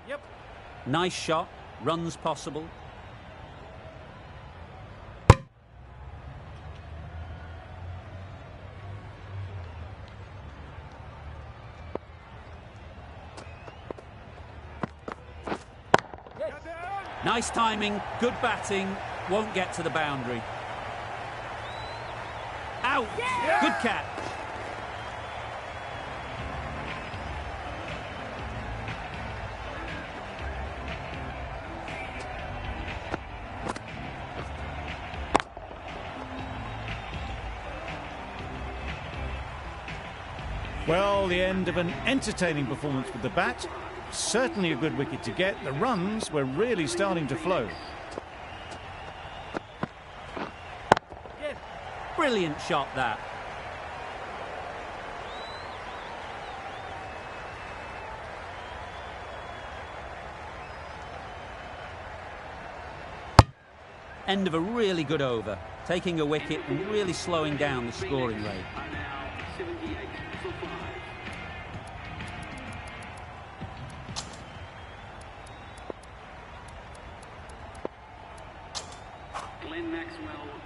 E: Yep.
B: Nice shot. Runs possible. Nice timing, good batting, won't get to the boundary. Out! Yeah. Good catch.
A: Well, the end of an entertaining performance with the bat. Certainly a good wicket to get. The runs were really starting to flow.
B: Brilliant shot, that. End of a really good over. Taking a wicket and really slowing down the scoring rate.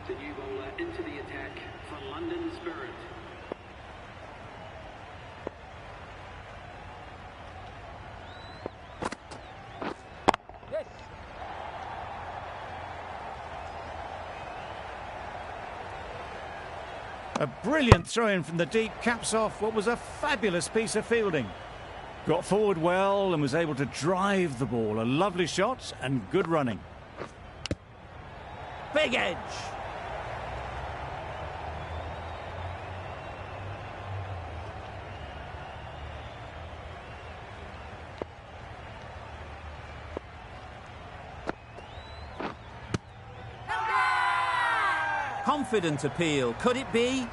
C: The new bowler into the attack for London Spirit.
E: Yes.
A: A brilliant throw-in from the deep caps off what was a fabulous piece of fielding. Got forward well and was able to drive the ball. A lovely shot and good running.
B: Big edge. Confident appeal. Could it be?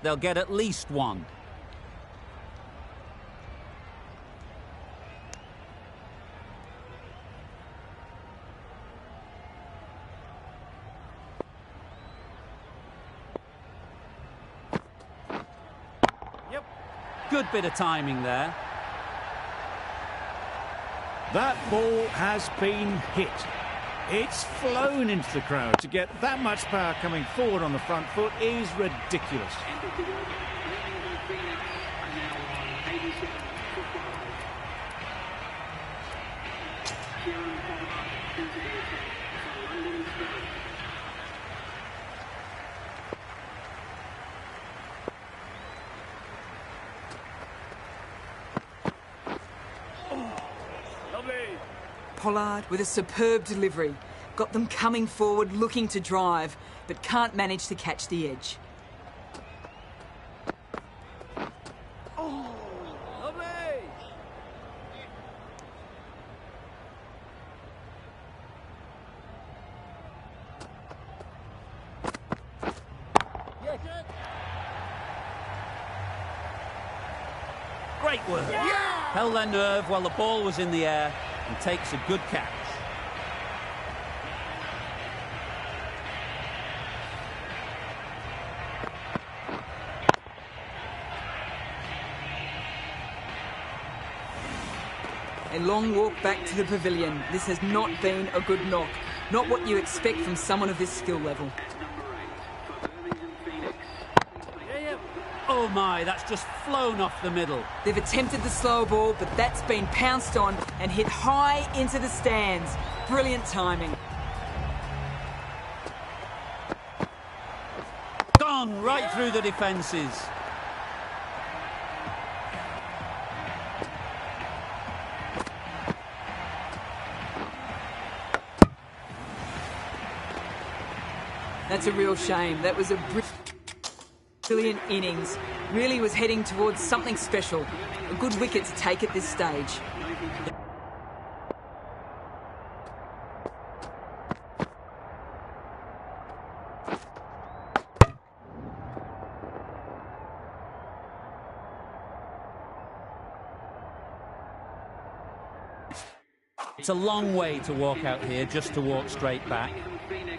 B: They'll get at least one.
E: Yep.
B: Good bit of timing there.
A: That ball has been hit. It's flown into the crowd. To get that much power coming forward on the front foot is ridiculous.
G: Pollard with a superb delivery. Got them coming forward looking to drive, but can't manage to catch the edge.
E: Oh, lovely! Yes.
B: Great work. Yeah! Held their nerve while the ball was in the air and takes a good catch.
G: A long walk back to the pavilion. This has not been a good knock. Not what you expect from someone of this skill level.
B: Oh my, that's just flown off the middle.
G: They've attempted the slow ball, but that's been pounced on and hit high into the stands. Brilliant timing.
B: Gone right through the defences.
G: That's a real shame. That was a brilliant innings. Really was heading towards something special. A good wicket to take at this stage.
B: It's a long way to walk out here just to walk straight back.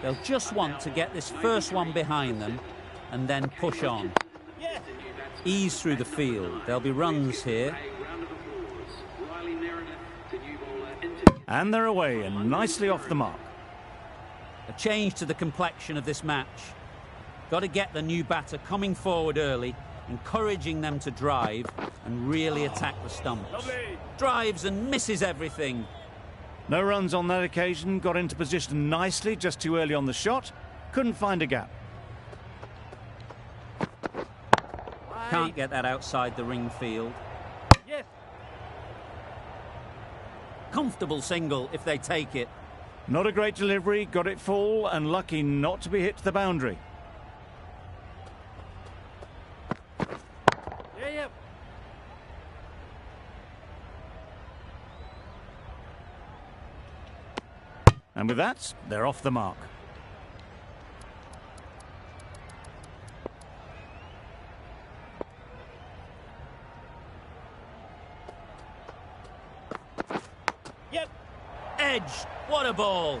B: They'll just want to get this first one behind them and then push on. Ease through the field. There'll be runs here.
A: And they're away and nicely off the mark.
B: A change to the complexion of this match. Got to get the new batter coming forward early, encouraging them to drive and really attack the stumps. Drives and misses everything.
A: No runs on that occasion. Got into position nicely, just too early on the shot. Couldn't find a gap.
B: Can't get that outside the ring field.
E: Yes.
B: Comfortable single if they take it.
A: Not a great delivery. Got it full and lucky not to be hit to the boundary.
E: Yeah.
A: And with that, they're off the mark.
E: Yep.
B: Edge. What a ball.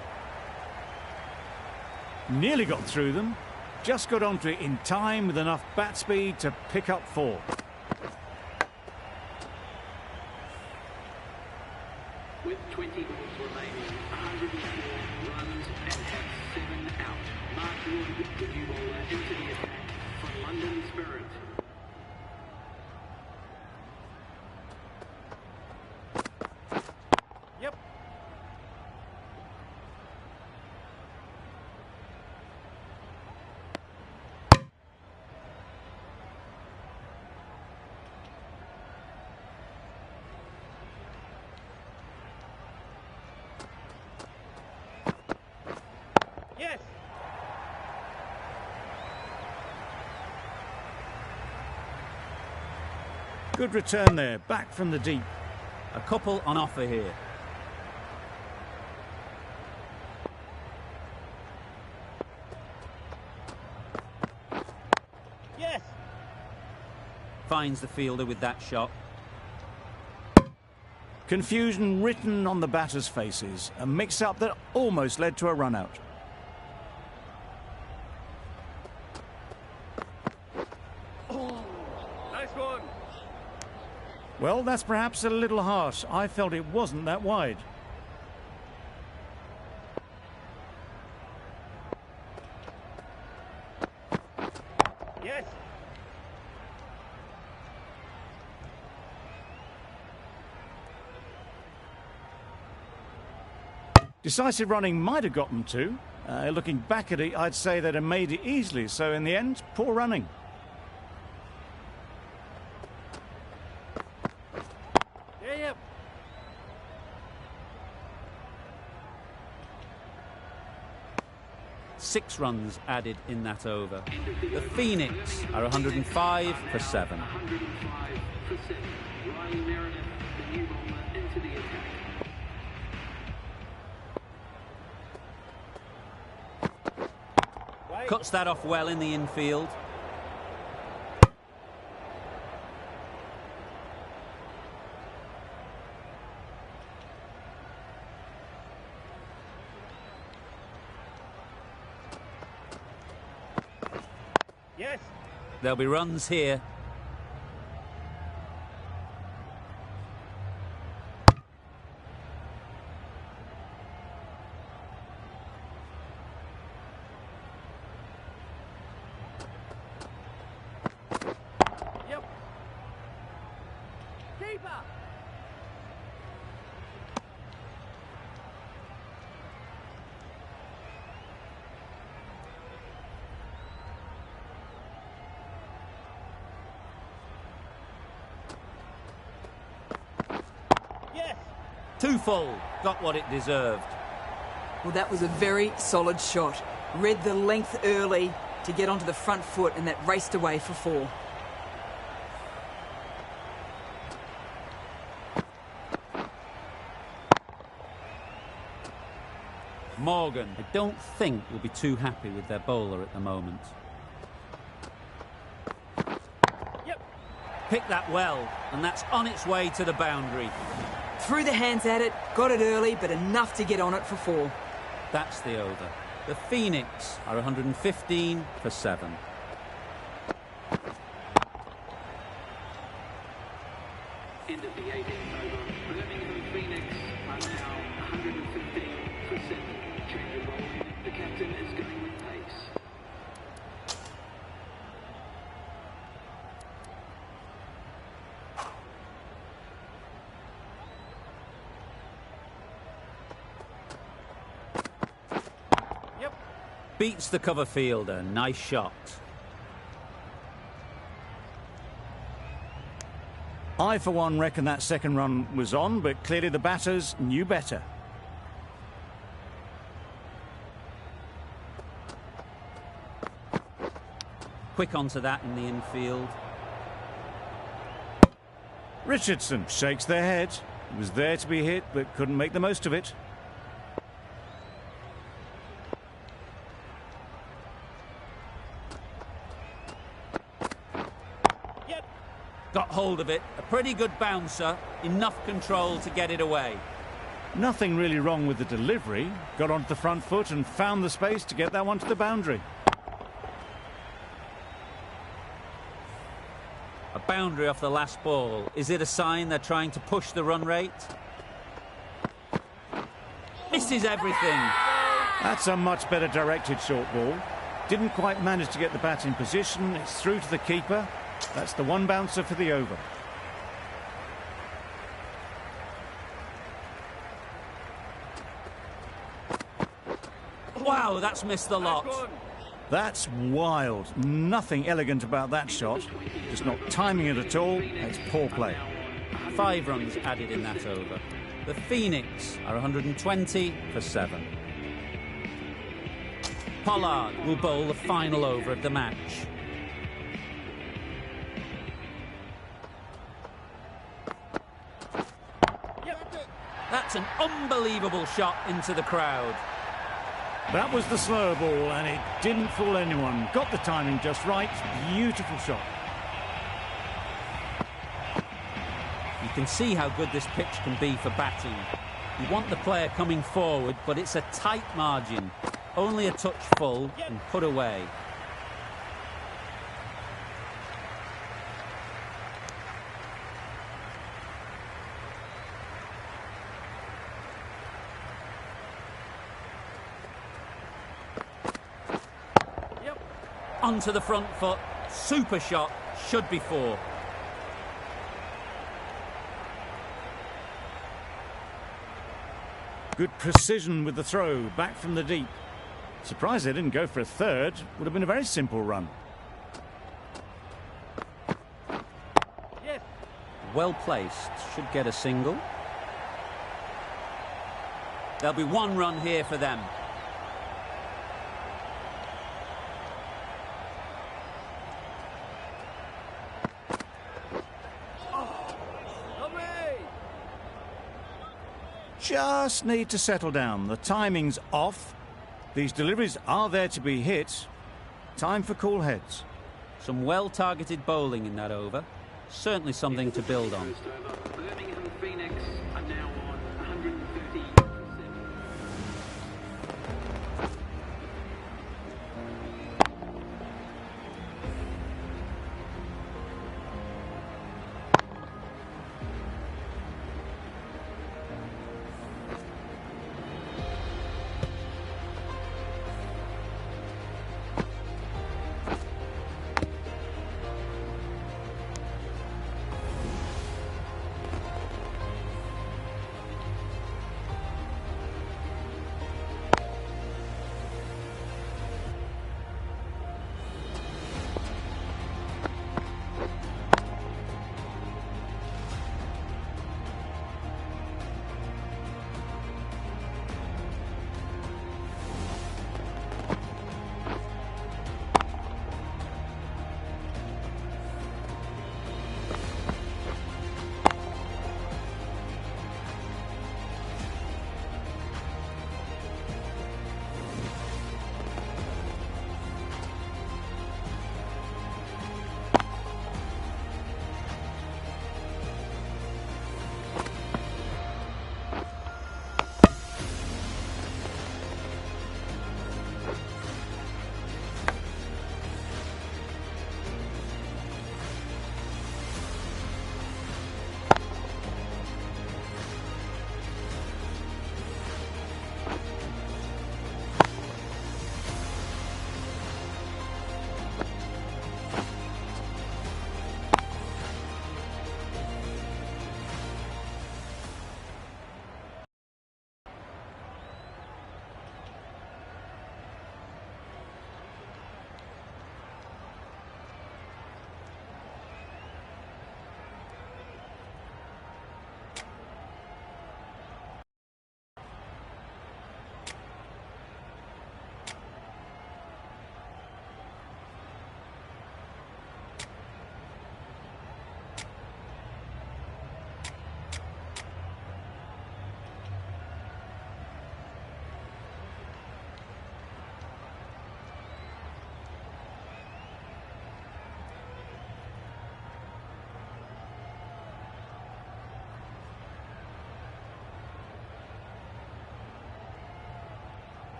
A: Nearly got through them. Just got onto it in time with enough bat speed to pick up 4.
C: With 20 balls remaining, 104 runs and have 7 out. Mark Wood, the new bowler, into the attack for London Spirit.
E: Yep. Yes.
A: Good return there, back from the deep.
B: A couple on offer here.
E: Yes.
B: Finds the fielder with that shot.
A: Confusion written on the batters' faces. A mix-up that almost led to a run-out.
E: Nice one.
A: Well, that's perhaps a little harsh. I felt it wasn't that wide.
E: Yes.
A: Decisive running might have got them too. Looking back at it, I'd say they'd have made it easily. So in the end, poor running.
E: Yeah.
B: 6 runs added in that over. The Phoenix are 105 for 7.
C: 105 for 7. Riley Meredith, the new bowler, into the attack.
B: Cuts that off well in the infield.
E: Yes.
B: There'll be runs here.
E: Yep. Keeper. Yes.
B: 2 full. Got what it deserved.
G: Well, that was a very solid shot. Read the length early to get onto the front foot, and that raced away for 4.
B: Morgan, I don't think will be too happy with their bowler at the moment.
E: Yep.
B: Picked that well, and that's on its way to the boundary.
G: Threw the hands at it, got it early, but enough to get on it for 4.
B: That's the over. The Phoenix are 115 for 7.
C: End of the 18th over. Birmingham Phoenix are now 115 for 7. Change of bowling. The captain is going with pace.
E: Yep.
B: Beats the cover fielder. Nice shot.
A: I, for one, reckon that second run was on, but clearly the batters knew better.
B: Quick onto that in the infield.
A: Richardson shakes their head. It was there to be hit, but couldn't make the most of it.
E: Yep.
B: Got hold of it. A pretty good bouncer. Enough control to get it away.
A: Nothing really wrong with the delivery. Got onto the front foot and found the space to get that one to the boundary.
B: A boundary off the last ball. Is it a sign they're trying to push the run rate? Misses everything.
A: That's a much better directed short ball. Didn't quite manage to get the bat in position. It's through to the keeper. That's the one bouncer for the over.
B: Wow, that's missed the lot.
A: That's wild. Nothing elegant about that shot. Just not timing it at all. It's poor play.
B: 5 runs added in that over. The Phoenix are 120 for 7. Pollard will bowl the final over of the match. That's an unbelievable shot into the crowd.
A: That was the slower ball, and it didn't fool anyone. Got the timing just right. Beautiful shot.
B: You can see how good this pitch can be for batting. You want the player coming forward, but it's a tight margin. Only a touch full and put away. Onto the front foot. Super shot. Should be 4.
A: Good precision with the throw, back from the deep. Surprised they didn't go for a third. Would have been a very simple run.
E: Yep.
B: Well placed. Should get a single. There'll be 1 run here for them.
A: Just need to settle down. The timing's off. These deliveries are there to be hit. Time for cool heads.
B: Some well-targeted bowling in that over. Certainly something to build on.
C: First over.